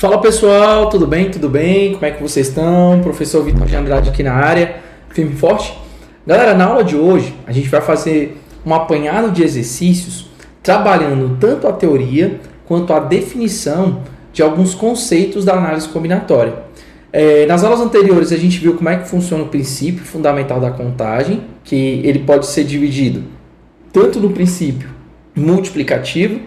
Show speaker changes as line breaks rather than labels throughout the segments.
Fala pessoal, tudo bem? Tudo bem? Como é que vocês estão? Professor Vitor de Andrade aqui na área, firme e forte. Galera, na aula de hoje a gente vai fazer um apanhado de exercícios trabalhando tanto a teoria quanto a definição de alguns conceitos da análise combinatória. Nas aulas anteriores a gente viu como é que funciona o princípio fundamental da contagem, que ele pode ser dividido tanto no princípio multiplicativo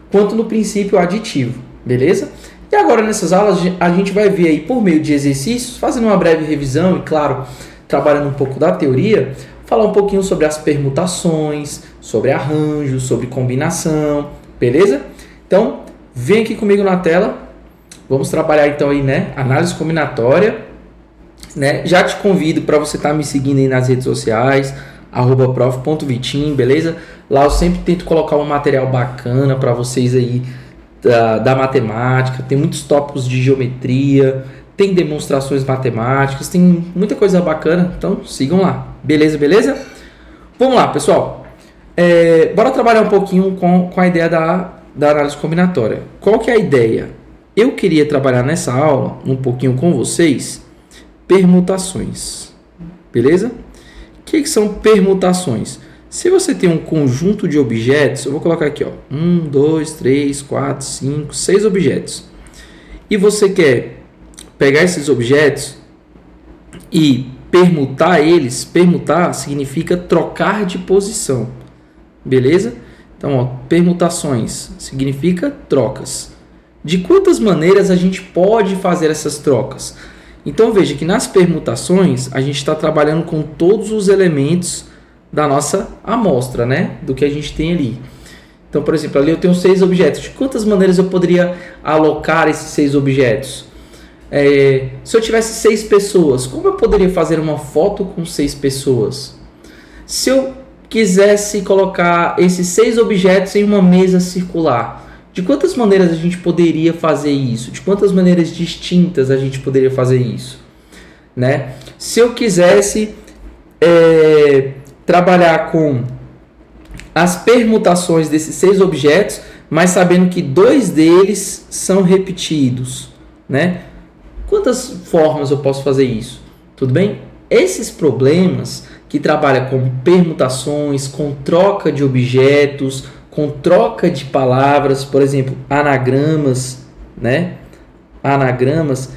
quanto no princípio aditivo, beleza? E agora nessas aulas a gente vai ver aí por meio de exercícios, fazendo uma breve revisão e claro, trabalhando um pouco da teoria, falar um pouquinho sobre as permutações, sobre arranjo, sobre combinação, beleza? Então, vem aqui comigo na tela, vamos trabalhar então aí, né, análise combinatória, né? Já te convido para você estar me seguindo aí nas redes sociais, @prof.vitim, beleza? Lá eu sempre tento colocar um material bacana para vocês aí, da matemática, tem muitos tópicos de geometria, tem demonstrações matemáticas, tem muita coisa bacana, então sigam lá, beleza? Vamos lá, pessoal, bora trabalhar um pouquinho com a ideia da análise combinatória. Qual que é a ideia? Eu queria trabalhar nessa aula, um pouquinho com vocês, permutações, beleza? O que são permutações? Se você tem um conjunto de objetos, eu vou colocar aqui, ó, 1, 2, 3, 4, 5, 6 objetos. E você quer pegar esses objetos e permutar eles. Permutar significa trocar de posição, beleza? Então, ó, permutações significa trocas. De quantas maneiras a gente pode fazer essas trocas? Então, veja que nas permutações a gente está trabalhando com todos os elementos da nossa amostra, né? Do que a gente tem ali. Então, por exemplo, ali eu tenho 6 objetos. De quantas maneiras eu poderia alocar esses 6 objetos? Se eu tivesse 6 pessoas, como eu poderia fazer uma foto com 6 pessoas? Se eu quisesse colocar esses 6 objetos em uma mesa circular, de quantas maneiras a gente poderia fazer isso? De quantas maneiras distintas a gente poderia fazer isso? Né? Se eu quisesse trabalhar com as permutações desses 6 objetos, mas sabendo que 2 deles são repetidos, né? Quantas formas eu posso fazer isso? Tudo bem? Esses problemas que trabalham com permutações, com troca de objetos, com troca de palavras, por exemplo, anagramas, né? Anagramas,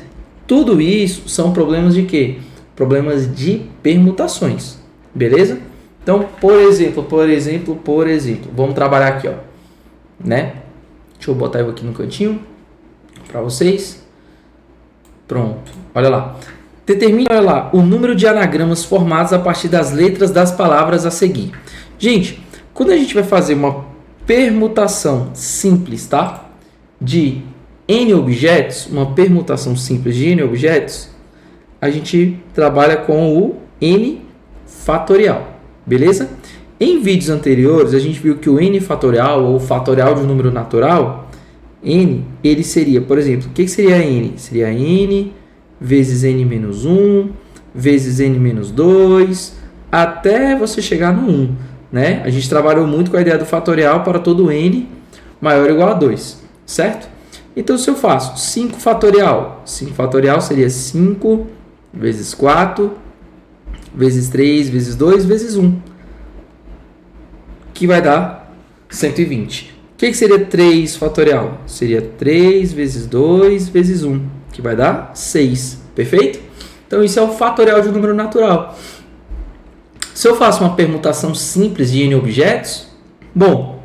tudo isso são problemas de quê? Problemas de permutações, beleza? Então, por exemplo, vamos trabalhar aqui, ó, né? Deixa eu botar eu aqui no cantinho para vocês. Pronto, olha lá. Determine, olha lá, o número de anagramas formados a partir das letras das palavras a seguir. Gente, quando a gente vai fazer uma permutação simples, tá? De N objetos, uma permutação simples de N objetos, a gente trabalha com o N fatorial. Beleza? Em vídeos anteriores, a gente viu que o N fatorial, ou fatorial de um número natural, N, ele seria, por exemplo, o que seria N? Seria N vezes N menos 1, vezes N menos 2, até você chegar no 1. Né? A gente trabalhou muito com a ideia do fatorial para todo N maior ou igual a 2, certo? Então, se eu faço 5 fatorial, 5 fatorial seria 5 vezes 4, vezes 3, vezes 2, vezes 1, que vai dar 120. O que seria 3 fatorial? Seria 3 vezes 2, vezes 1, que vai dar 6, perfeito? Então, isso é o fatorial de um número natural. Se eu faço uma permutação simples de N objetos, bom,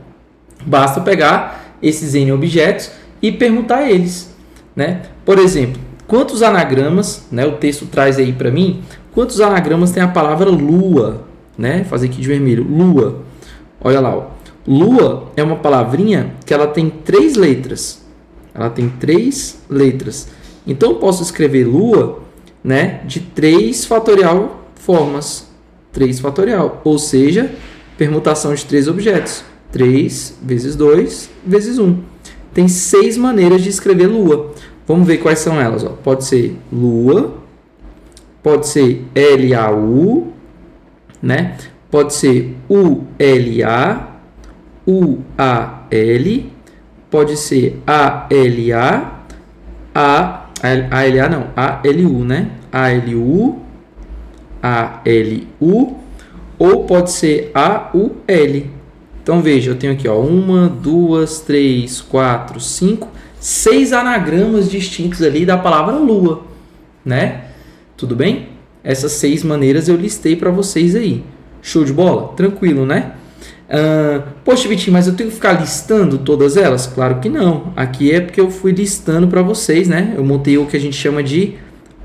basta pegar esses N objetos e permutar eles, né? Por exemplo, quantos anagramas, né, o texto traz aí para mim, quantos anagramas tem a palavra lua, né? Fazer aqui de vermelho, lua. Olha lá, ó. Lua é uma palavrinha que ela tem 3 letras. Ela tem 3 letras. Então eu posso escrever lua, né, de 3 fatorial formas. 3 fatorial, ou seja, permutação de 3 objetos. 3 vezes 2 vezes 1. Tem 6 maneiras de escrever lua. Vamos ver quais são elas, ó. Pode ser lua, pode ser LAU, né? Pode ser ULA, UAL, pode ser ALA, A-L-A não, A-L-U, né? A-L-U, A-L-U, ou pode ser A-U-L. Então veja, eu tenho aqui, ó, 1, 2, 3, 4, 5, 6 anagramas distintos ali da palavra lua, né? Tudo bem? Essas 6 maneiras eu listei para vocês aí. Show de bola? Tranquilo, né? Poxa, Vitinho, mas eu tenho que ficar listando todas elas? Claro que não. Aqui é porque eu fui listando para vocês, né? Eu montei o que a gente chama de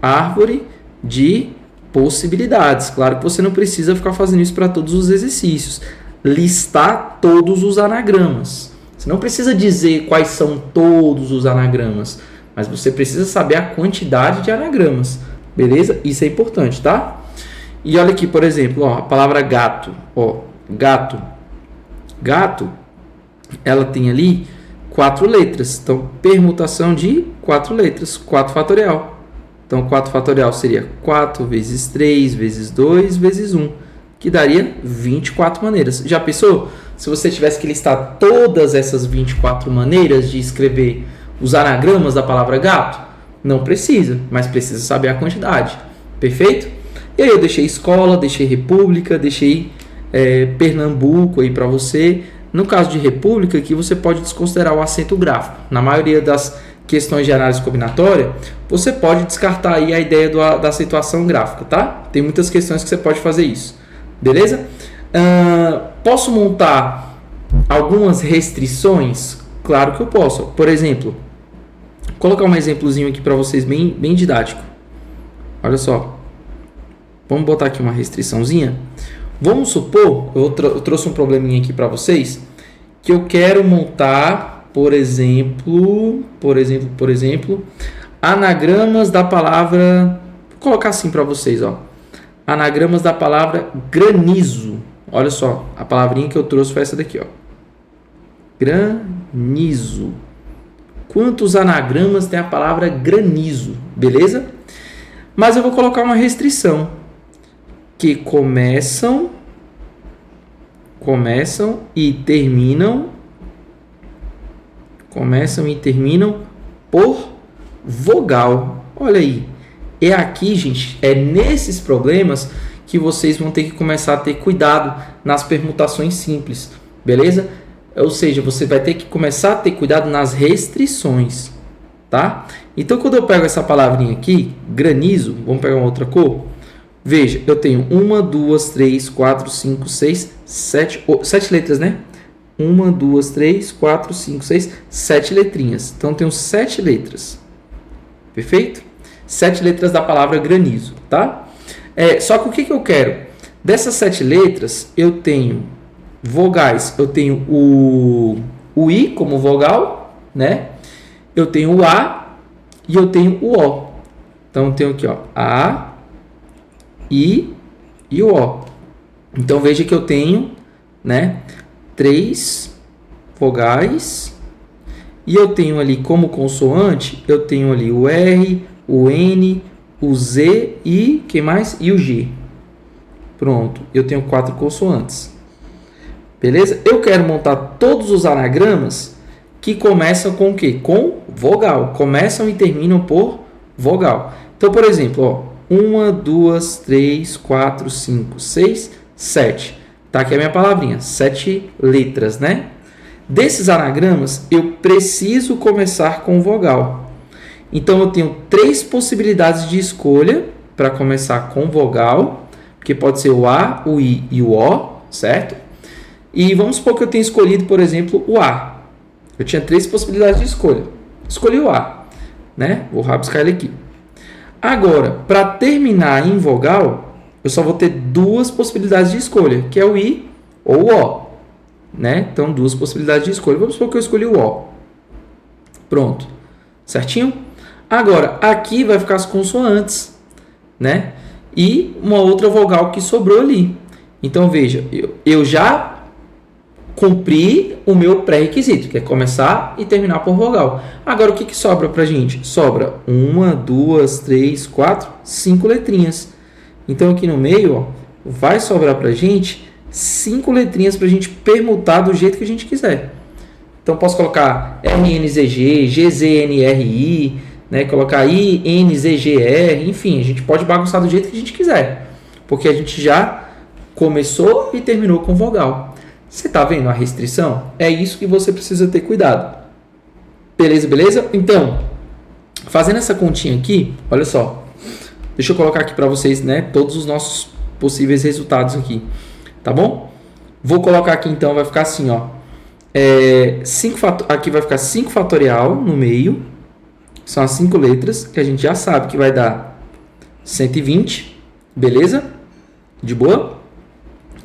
árvore de possibilidades. Claro que você não precisa ficar fazendo isso para todos os exercícios. Listar todos os anagramas. Você não precisa dizer quais são todos os anagramas, mas você precisa saber a quantidade de anagramas. Beleza? Isso é importante, tá? E olha aqui, por exemplo, ó, a palavra gato. Ó, gato. Gato, ela tem ali 4 letras. Então, permutação de 4 letras. 4 fatorial. Então, 4 fatorial seria 4 vezes 3 vezes 2 vezes 1, que daria 24 maneiras. Já pensou? Se você tivesse que listar todas essas 24 maneiras de escrever os anagramas da palavra gato? Não precisa, mas precisa saber a quantidade. Perfeito? E aí eu deixei escola, deixei república, deixei Pernambuco aí para você. No caso de república, aqui você pode desconsiderar o acento gráfico. Na maioria das questões de análise combinatória, você pode descartar aí a ideia da acentuação gráfica, tá? Tem muitas questões que você pode fazer isso. Beleza? Posso montar algumas restrições? Claro que eu posso. Por exemplo, vou colocar um exemplozinho aqui para vocês bem didático. Olha só. Vamos botar aqui uma restriçãozinha. Vamos supor, eu trouxe um probleminha aqui para vocês, que eu quero montar, por exemplo, anagramas da palavra, vou colocar assim para vocês, ó. Anagramas da palavra granizo. Olha só, a palavrinha que eu trouxe foi essa daqui, ó. Granizo. Quantos anagramas tem a palavra granizo? Beleza? Mas eu vou colocar uma restrição. Que começam e terminam por vogal. Olha aí. É aqui, gente, é nesses problemas que vocês vão ter que começar a ter cuidado nas permutações simples, beleza? Ou seja, você vai ter que começar a ter cuidado nas restrições, tá? Então, quando eu pego essa palavrinha aqui, granizo, vamos pegar uma outra cor. Veja, eu tenho 1, 2, 3, 4, 5, 6, 7, 7 letras, né? 1, 2, 3, 4, 5, 6, 7 letrinhas. Então, eu tenho 7 letras. Perfeito? 7 letras da palavra granizo, tá? Só que o que eu quero? Dessas 7 letras, eu tenho vogais. Eu tenho o I como vogal, né? Eu tenho o A e eu tenho o O. Então, eu tenho aqui, ó, A, I e o O. Então, veja que eu tenho, né, 3 vogais e eu tenho ali como consoante, eu tenho ali o R, o N, o Z e, que mais? E o G. Pronto, eu tenho 4 consoantes. Beleza? Eu quero montar todos os anagramas que começam com o quê? Com vogal. Começam e terminam por vogal. Então, por exemplo, ó, 1, 2, 3, 4, 5, 6, 7. Tá aqui a minha palavrinha. 7 letras, né? Desses anagramas, eu preciso começar com vogal. Então, eu tenho 3 possibilidades de escolha para começar com vogal, que pode ser o A, o I e o O, certo? E vamos supor que eu tenha escolhido, por exemplo, o A. Eu tinha 3 possibilidades de escolha. Escolhi o A, né? Vou rabiscar ele aqui. Agora, para terminar em vogal, eu só vou ter 2 possibilidades de escolha, que é o I ou o O, né? Então, 2 possibilidades de escolha. Vamos supor que eu escolhi o O. Pronto. Certinho? Agora, aqui vai ficar as consoantes, né? E uma outra vogal que sobrou ali. Então, veja, eu já cumpri o meu pré-requisito, que é começar e terminar por vogal. Agora, o que sobra pra gente? Sobra 1, 2, 3, 4, 5 letrinhas. Então, aqui no meio, ó, vai sobrar pra gente 5 letrinhas pra gente permutar do jeito que a gente quiser. Então, posso colocar RNZG, GZNRI, né? Colocar I, N, Z, G, R, enfim, a gente pode bagunçar do jeito que a gente quiser, porque a gente já começou e terminou com vogal. Você está vendo a restrição? É isso que você precisa ter cuidado. Beleza, beleza? Então, fazendo essa continha aqui, olha só. Deixa eu colocar aqui para vocês, né, todos os nossos possíveis resultados aqui, tá bom? Vou colocar aqui então, vai ficar assim, ó. Aqui vai ficar 5 fatorial no meio. São as 5 letras que a gente já sabe que vai dar 120, beleza? De boa?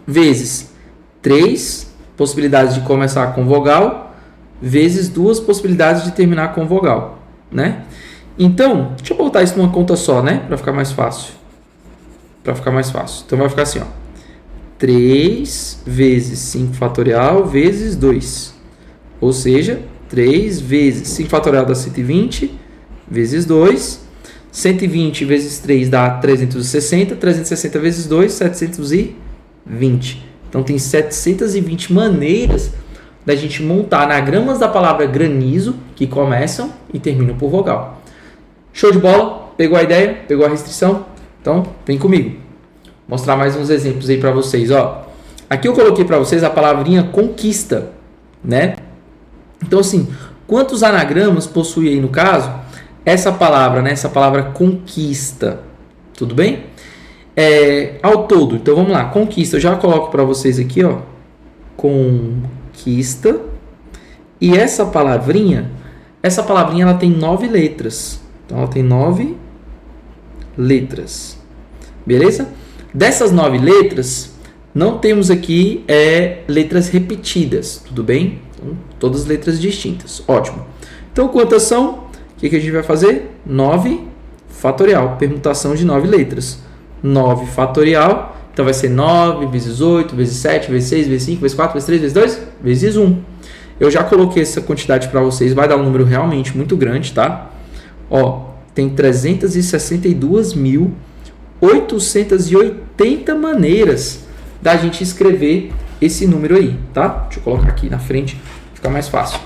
Vezes 3 possibilidades de começar com vogal, vezes 2 possibilidades de terminar com vogal, né? Então, deixa eu botar isso numa conta só, né? Para ficar mais fácil. Então vai ficar assim, ó. 3 vezes 5 fatorial vezes 2. Ou seja, 3 vezes 5 fatorial dá 120 vezes 2. 120 vezes 3 dá 360. 360 vezes 2, 720. Então tem 720 maneiras da gente montar anagramas da palavra granizo que começam e terminam por vogal. Show de bola? Pegou a ideia? Pegou a restrição? Então, vem comigo. Mostrar mais uns exemplos aí para vocês, ó. Aqui eu coloquei para vocês a palavrinha conquista, né? Então, assim, quantos anagramas possui aí no caso essa palavra, né? Essa palavra conquista. Tudo bem? Ao todo, então vamos lá. Conquista, eu já coloco para vocês aqui, ó. Conquista. E essa palavrinha ela tem 9 letras. Então, ela tem 9 letras. Beleza? Dessas 9 letras, não temos aqui letras repetidas. Tudo bem? Então, todas letras distintas. Ótimo. Então, quantas são? O que a gente vai fazer? 9 fatorial. Permutação de 9 letras. 9 fatorial. Então, vai ser 9 vezes 8, vezes 7, vezes 6, vezes 5, vezes 4, vezes 3, vezes 2, vezes 1. Eu já coloquei essa quantidade para vocês. Vai dar um número realmente muito grande, tá? Ó, tem 362.880 maneiras da gente escrever esse número aí, tá? Deixa eu colocar aqui na frente, fica mais fácil.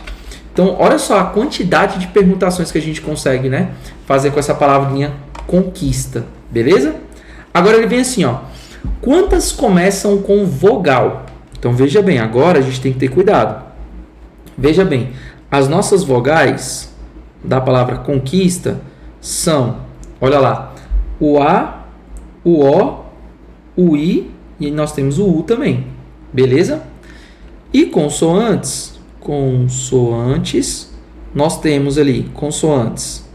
Então, olha só a quantidade de permutações que a gente consegue, né, fazer com essa palavrinha conquista, beleza? Agora ele vem assim, ó. Quantas começam com vogal? Então, veja bem, agora a gente tem que ter cuidado. Veja bem, as nossas vogais da palavra conquista são, olha lá, o A, o O, o I e nós temos o U também, beleza? E consoantes, nós temos ali consoantes.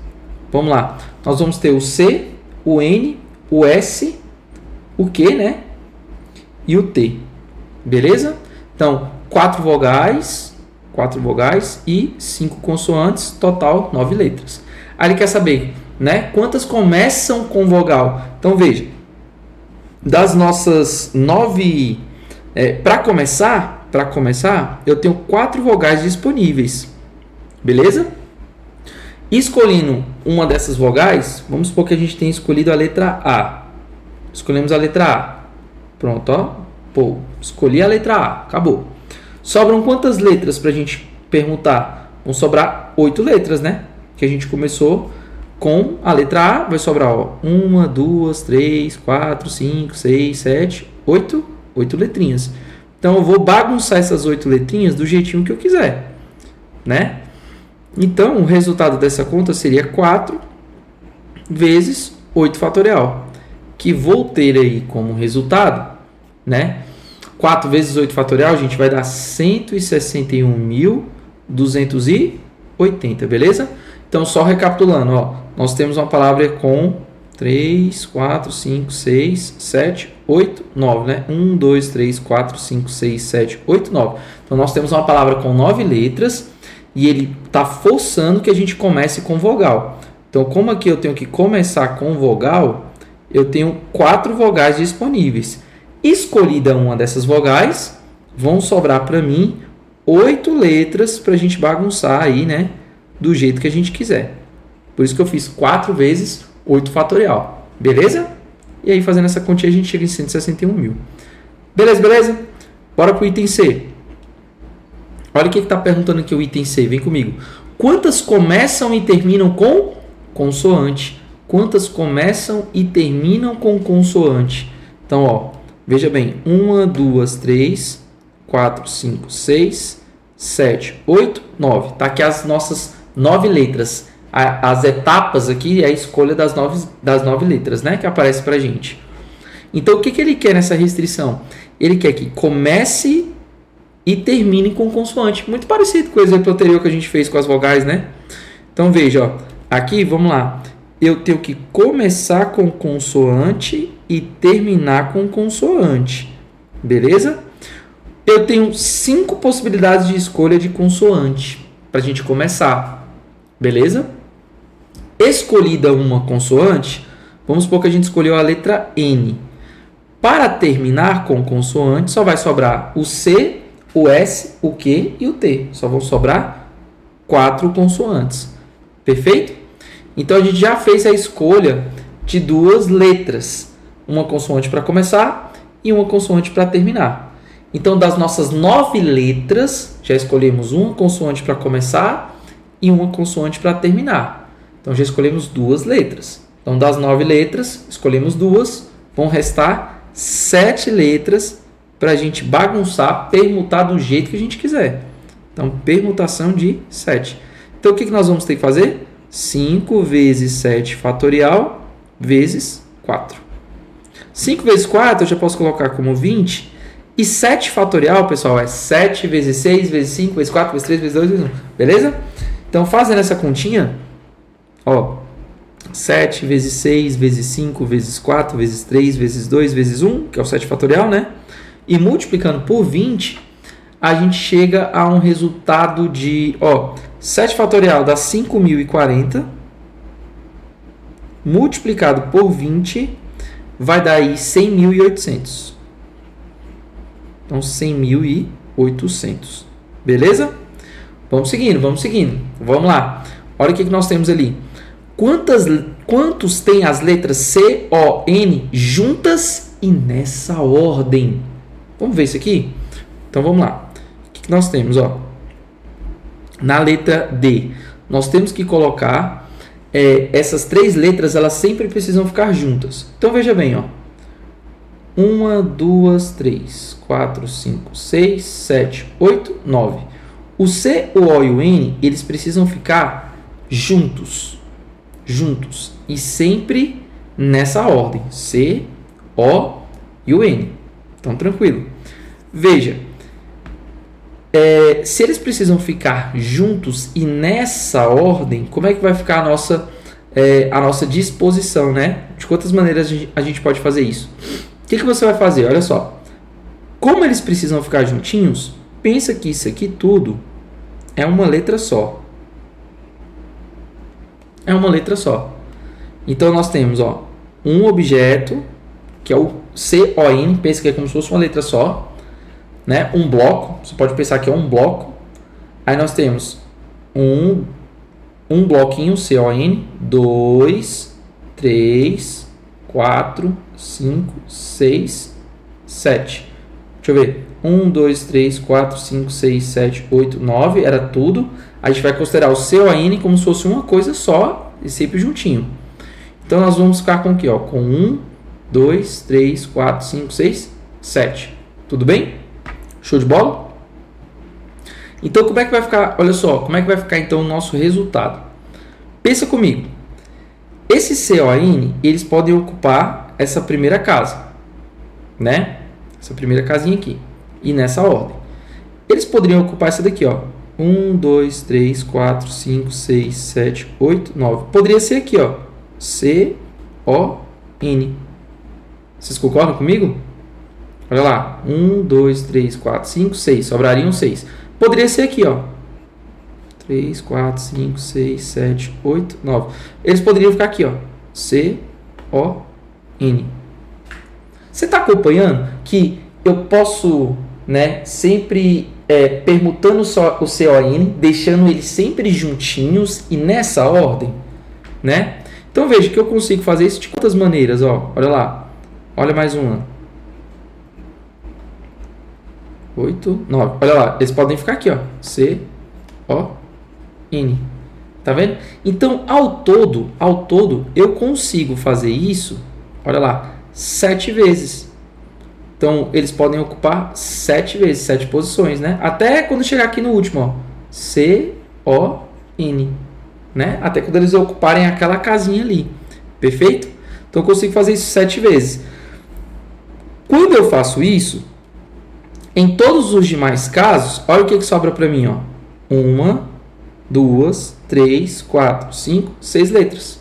Vamos lá, nós vamos ter o C, o N, o S, o Q, né? E o T, beleza? Então, 4 vogais e 5 consoantes, total 9 letras. Aí ele quer saber, né, quantas começam com vogal. Então veja, das nossas 9, para começar, eu tenho 4 vogais disponíveis, beleza? Escolhendo uma dessas vogais, vamos supor que a gente tenha escolhido a letra A. Escolhemos a letra A. Pronto, ó. Pô, escolhi a letra A, acabou. Sobram quantas letras para a gente perguntar? Vão sobrar 8 letras, né? Que a gente começou com a letra A, vai sobrar, ó, 1, 2, 3, 4, 5, 6, 7, 8 letrinhas. Então, eu vou bagunçar essas 8 letrinhas do jeitinho que eu quiser, né? Então, o resultado dessa conta seria 4 vezes 8 fatorial, que vou ter aí como resultado, né? 4 vezes 8 fatorial, gente, vai dar 161.280, beleza? Então, só recapitulando, ó, nós temos uma palavra com 3, 4, 5, 6, 7, 8, 9, né? 1, 2, 3, 4, 5, 6, 7, 8, 9. Então, nós temos uma palavra com 9 letras e ele está forçando que a gente comece com vogal. Então, como aqui eu tenho que começar com vogal, eu tenho 4 vogais disponíveis. Escolhida uma dessas vogais, vão sobrar para mim 8 letras para a gente bagunçar aí, né? Do jeito que a gente quiser. Por isso que eu fiz 4 vezes 8 fatorial. Beleza? E aí, fazendo essa continha, a gente chega em 161 mil. Beleza, beleza? Bora para o item C. Olha o que está perguntando aqui o item C. Vem comigo. Quantas começam e terminam com consoante. Quantas começam e terminam com consoante? Então, ó, veja bem, 1, 2, 3, 4, 5, 6, 7, 8, 9. Tá aqui as nossas 9 letras. As etapas aqui é a escolha das 9 letras, né? Que aparece pra gente. Então, o que ele quer nessa restrição? Ele quer que comece e termine com consoante. Muito parecido com o exemplo anterior que a gente fez com as vogais, né? Então, veja, ó, aqui, vamos lá. Eu tenho que começar com consoante e terminar com consoante. Beleza? Eu tenho 5 possibilidades de escolha de consoante para a gente começar. Beleza? Escolhida uma consoante, vamos supor que a gente escolheu a letra N. Para terminar com consoante, só vai sobrar o C, o S, o Q e o T. Só vão sobrar 4 consoantes. Perfeito? Então, a gente já fez a escolha de 2 letras. Uma consoante para começar e uma consoante para terminar. Então, das nossas 9 letras, já escolhemos uma consoante para começar e uma consoante para terminar. Então, já escolhemos 2 letras. Então, das 9 letras, escolhemos 2. Vão restar 7 letras para a gente bagunçar, permutar do jeito que a gente quiser. Então, permutação de 7. Então, o que nós vamos ter que fazer? 5 vezes 7 fatorial vezes 4. 5 vezes 4 eu já posso colocar como 20. E 7 fatorial, pessoal, é 7 vezes 6 vezes 5 vezes 4 vezes 3 vezes 2 vezes 1. Beleza? Então, fazendo essa continha, ó, 7 vezes 6 vezes 5 vezes 4 vezes 3 vezes 2 vezes 1, que é o 7 fatorial, né? E multiplicando por 20, a gente chega a um resultado de, ó, 7 fatorial dá 5.040, multiplicado por 20, vai dar aí 100.800. Então, 100.800. Beleza? Vamos seguindo. Vamos lá. Olha o que nós temos ali. Quantos tem as letras C, O, N juntas e nessa ordem? Vamos ver isso aqui? Então, vamos lá. O que nós temos, ó? Na letra D, nós temos que colocar essas 3 letras, elas sempre precisam ficar juntas. Então, veja bem, ó. 1, 2, 3, 4, 5, 6, 7, 8, 9. O C, o O e o N, eles precisam ficar juntos. E sempre nessa ordem. C, O e o N. Então, tranquilo. Veja. Se eles precisam ficar juntos e nessa ordem, como é que vai ficar a nossa disposição, né? De quantas maneiras a gente pode fazer isso? O que você vai fazer? Olha só. Como eles precisam ficar juntinhos, pensa que isso aqui tudo é uma letra só. É uma letra só. Então, nós temos, ó, um objeto, que é o CON, pensa que é como se fosse uma letra só. Né? Um bloco, você pode pensar que é um bloco. Aí nós temos um bloquinho CON, 2, 3, 4, 5, 6, 7. Deixa eu ver. 1, 2, 3, 4, 5, 6, 7, 8, 9. Era tudo. A gente vai considerar o CON como se fosse uma coisa só e sempre juntinho. Então nós vamos ficar com o quê? Ó? Com 1, 2, 3, 4, 5, 6, 7. Tudo bem? Show de bola? Então, como é que vai ficar? Olha só, como é que vai ficar então o nosso resultado? Pensa comigo. Esses CON, eles podem ocupar essa primeira casa, né? Essa primeira casinha aqui. E nessa ordem. Eles poderiam ocupar essa daqui, ó. 1, 2, 3, 4, 5, 6, 7, 8, 9. Poderia ser aqui, ó. CON. Vocês concordam comigo? Olha lá, 1, 2, 3, 4, 5, 6, sobrariam 6. Poderia ser aqui, ó. 3, 4, 5, 6, 7, 8, 9. Eles poderiam ficar aqui, ó. CON. Você está acompanhando que eu posso, né, sempre permutando só o CON, deixando eles sempre juntinhos e nessa ordem, né? Então veja que eu consigo fazer isso de quantas maneiras, ó. Olha lá. Olha mais uma. 8, 9. Olha lá, eles podem ficar aqui, ó. CON. Tá vendo? Então, ao todo, eu consigo fazer isso, olha lá, 7 vezes. Então, eles podem ocupar 7 vezes, 7 posições, né? Até quando chegar aqui no último, ó, C-O-N, né? Até quando eles ocuparem aquela casinha ali. Perfeito? Então, eu consigo fazer isso 7 vezes. Quando eu faço isso, em todos os demais casos, olha o que sobra para mim, ó. 1, 2, 3, 4, 5, 6 letras.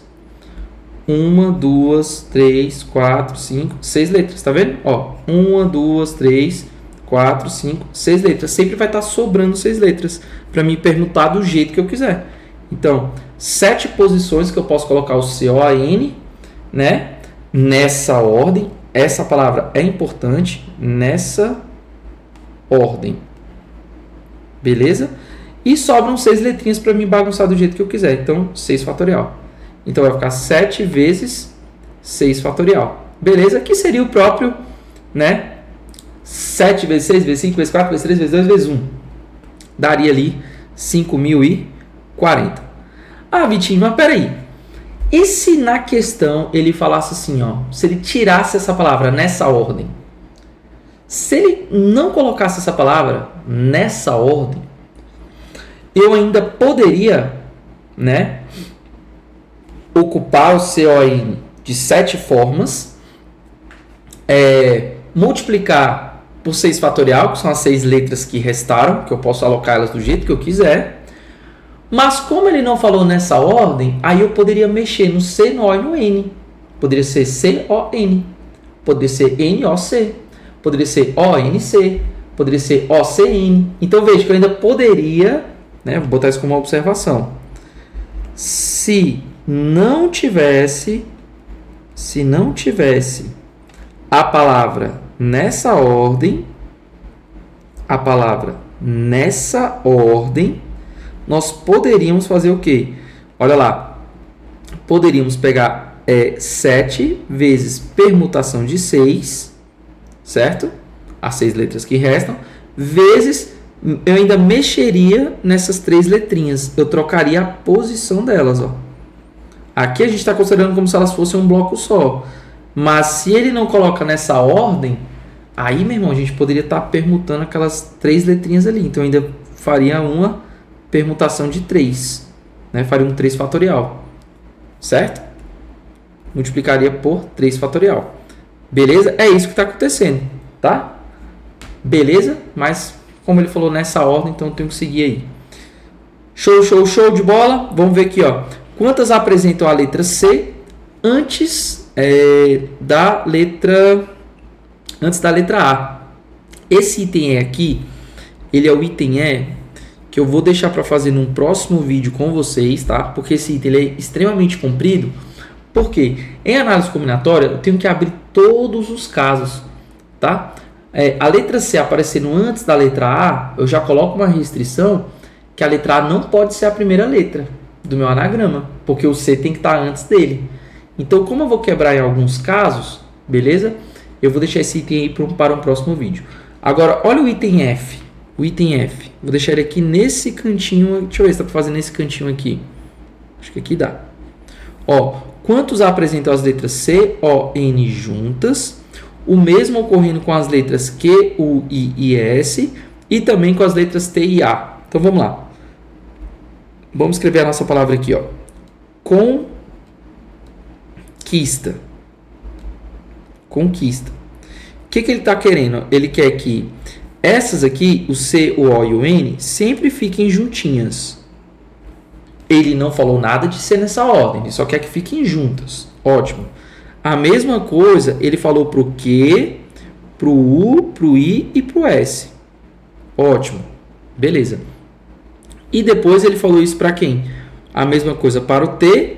1, 2, 3, 4, 5, 6 letras, tá vendo? Ó, 1, 2, 3, 4, 5, 6 letras. Sempre vai estar sobrando 6 letras para me permutar do jeito que eu quiser. Então, 7 posições que eu posso colocar o C-O-N, né? Nessa ordem. Essa palavra é importante. Nessa ordem. Beleza? E sobram 6 letrinhas para me bagunçar do jeito que eu quiser. Então, 6 fatorial. Então, vai ficar 7 vezes 6 fatorial. Beleza? Que seria o próprio, né? 7 vezes 6 vezes 5 vezes 4 vezes 3 vezes 2 vezes 1. Daria ali 5.040. Ah, Vitinho, mas peraí. E se na questão ele falasse assim, ó, se ele tirasse essa palavra nessa ordem? Se ele não colocasse essa palavra nessa ordem, eu ainda poderia, né, ocupar o CON de 7 formas, multiplicar por 6 fatorial, que são as 6 letras que restaram, que eu posso alocar elas do jeito que eu quiser. Mas como ele não falou nessa ordem, aí eu poderia mexer no C, no O e no N. Poderia ser C-O-N, poderia ser N-O-C, poderia ser O-N-C, poderia ser O-C-N. Então veja que eu ainda poderia, né, vou botar isso como uma observação. Se não tivesse a palavra nessa ordem, nós poderíamos fazer o quê? Olha lá, poderíamos pegar 7 vezes permutação de 6, certo? As 6 letras que restam, vezes, eu ainda mexeria nessas 3 letrinhas, eu trocaria a posição delas, ó. Aqui a gente está considerando como se elas fossem um bloco só, mas se ele não coloca nessa ordem, aí, meu irmão, a gente poderia estar permutando aquelas 3 letrinhas ali, então eu ainda faria uma permutação de 3, né? Faria um 3 fatorial, certo? Multiplicaria por 3 fatorial. Beleza? É isso que está acontecendo, tá? Beleza? Mas, como ele falou nessa ordem, então eu tenho que seguir aí. Show, show, show de bola. Vamos ver aqui, ó. Quantas apresentam a letra C antes da letra A? Esse item aqui, ele é o item que eu vou deixar para fazer num próximo vídeo com vocês, tá? Porque esse item ele é extremamente comprido. Porque em análise combinatória eu tenho que abrir todos os casos, tá? A letra C aparecendo antes da letra A, eu já coloco uma restrição que a letra A não pode ser a primeira letra do meu anagrama, porque o C tem que estar antes dele. Então, como eu vou quebrar em alguns casos, beleza? Eu vou deixar esse item aí para um próximo vídeo. Agora, olha o item F. O item F. Vou deixar ele aqui nesse cantinho. Deixa eu ver se dá para fazer nesse cantinho aqui. Acho que aqui dá. Ó, quantos apresentam as letras C, O, N juntas? O mesmo ocorrendo com as letras Q, U, I e S. E também com as letras T e A. Então, vamos lá. Vamos escrever a nossa palavra aqui, ó. Conquista. Conquista. O que ele está querendo? Ele quer que essas aqui, o C, o O e o N, sempre fiquem juntinhas. Ele não falou nada de ser nessa ordem, ele só quer que fiquem juntas. Ótimo. A mesma coisa ele falou para o Q, para o U, para o I e para o S. Ótimo. Beleza. E depois ele falou isso para quem? A mesma coisa para o T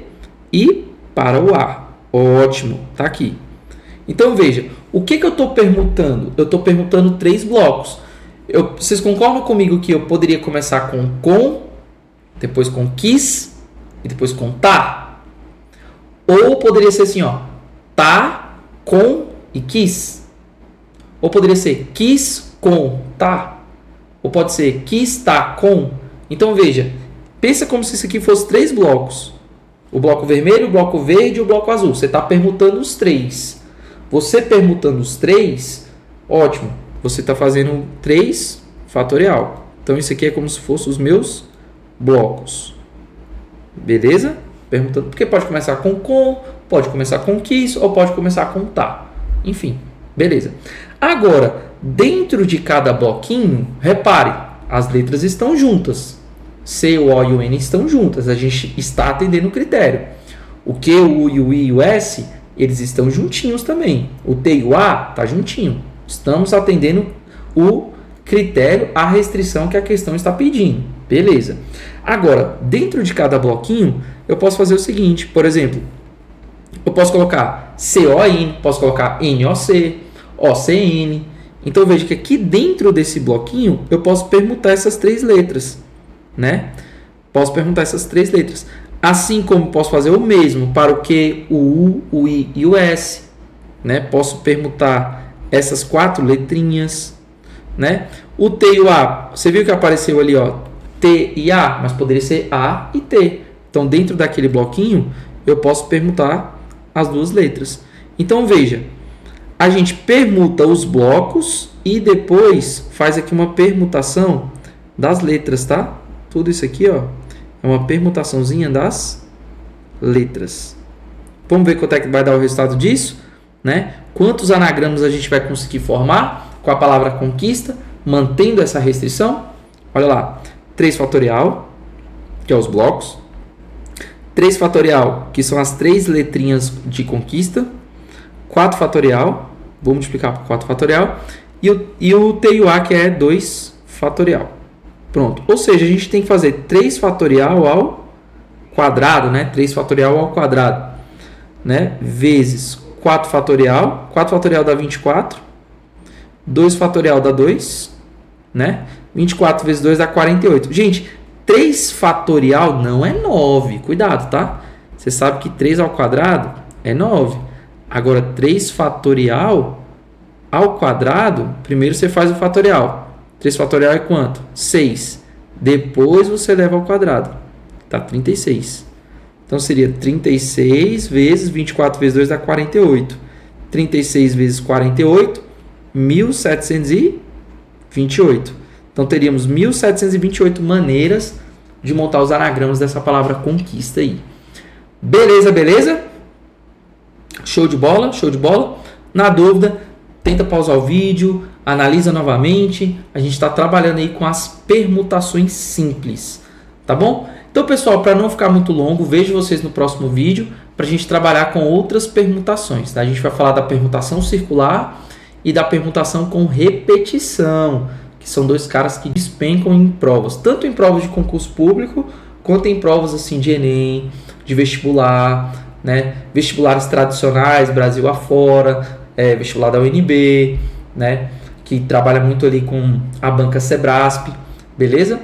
e para o A. Ótimo. Tá aqui. Então veja, o que eu estou permutando? Eu estou permutando 3 blocos. Vocês concordam comigo que eu poderia começar com, depois com quis e depois com tá? Ou poderia ser assim, ó, tá, com e quis? Ou poderia ser quis com tá? Ou pode ser quis tá com? Então veja, Pensa como se isso aqui fosse 3 blocos. O bloco vermelho, o bloco verde e o bloco azul. Você está permutando os 3. Você permutando os 3, ótimo. Você está fazendo 3 fatorial. Então, isso aqui é como se fossem os meus blocos. Beleza? Perguntando, porque pode começar com, pode começar com quis ou pode começar com tá. Enfim, beleza. Agora, dentro de cada bloquinho, repare, as letras estão juntas. C, o O e o N estão juntas. A gente está atendendo o critério. O Q, o U e o I e o S, eles estão juntinhos também. O T e o A está juntinho. Estamos atendendo o critério, a restrição que a questão está pedindo. Beleza. Agora, dentro de cada bloquinho, eu posso fazer o seguinte, por exemplo, eu posso colocar CON, posso colocar NOC, OCN. Então, veja que aqui dentro desse bloquinho, eu posso permutar essas 3 letras, né? Posso permutar essas 3 letras. Assim como posso fazer o mesmo para o Q, o U, o I e o S, né? Posso permutar essas 4 letrinhas, né? O T e o A, você viu que apareceu ali, ó, T e A, mas poderia ser A e T. Então, dentro daquele bloquinho, eu posso permutar as 2 letras. Então, veja, a gente permuta os blocos e depois faz aqui uma permutação das letras, tá? Tudo isso aqui, ó, é uma permutaçãozinha das letras. Vamos ver quanto é que vai dar o resultado disso, né? Quantos anagramas a gente vai conseguir formar com a palavra conquista, mantendo essa restrição? Olha lá, 3 fatorial, que é os blocos. 3 fatorial, que são as 3 letrinhas de conquista. 4 fatorial, vou multiplicar por 4 fatorial. E o T e o A, que é 2 fatorial. Pronto. Ou seja, a gente tem que fazer 3 fatorial ao quadrado, né? 3 fatorial ao quadrado, né? Vezes 4 fatorial. 4 fatorial dá 24. 2 fatorial dá 2, né? 24 vezes 2 dá 48. Gente, 3 fatorial não é 9. Cuidado, tá? Você sabe que 3 ao quadrado é 9. Agora, 3 fatorial ao quadrado, primeiro você faz o fatorial. 3 fatorial é quanto? 6. Depois você leva ao quadrado. Tá 36. Então, seria 36 vezes 24 vezes 2 dá 48. 36 vezes 48, 1728. Então, teríamos 1728 maneiras de montar os anagramas dessa palavra conquista aí. Beleza, beleza? Show de bola, show de bola. Na dúvida, tenta pausar o vídeo, analisa novamente. A gente está trabalhando aí com as permutações simples, tá bom? Então, pessoal, para não ficar muito longo, vejo vocês no próximo vídeo para a gente trabalhar com outras permutações, tá? A gente vai falar da permutação circular e da permutação com repetição, que são 2 caras que despencam em provas, tanto em provas de concurso público, quanto em provas assim de Enem, de vestibular, né? Vestibulares tradicionais, Brasil afora, vestibular da UNB, né? Que trabalha muito ali com a banca Sebrasp, beleza?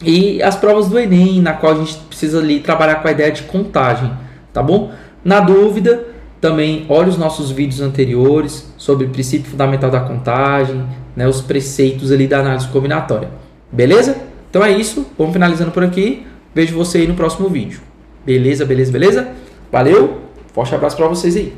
E as provas do Enem, na qual a gente precisa ali trabalhar com a ideia de contagem, tá bom? Na dúvida, também olhe os nossos vídeos anteriores sobre o princípio fundamental da contagem, né, os preceitos ali da análise combinatória. Beleza? Então é isso. Vamos finalizando por aqui. Vejo você aí no próximo vídeo. Beleza, beleza, beleza? Valeu. Forte abraço para vocês aí.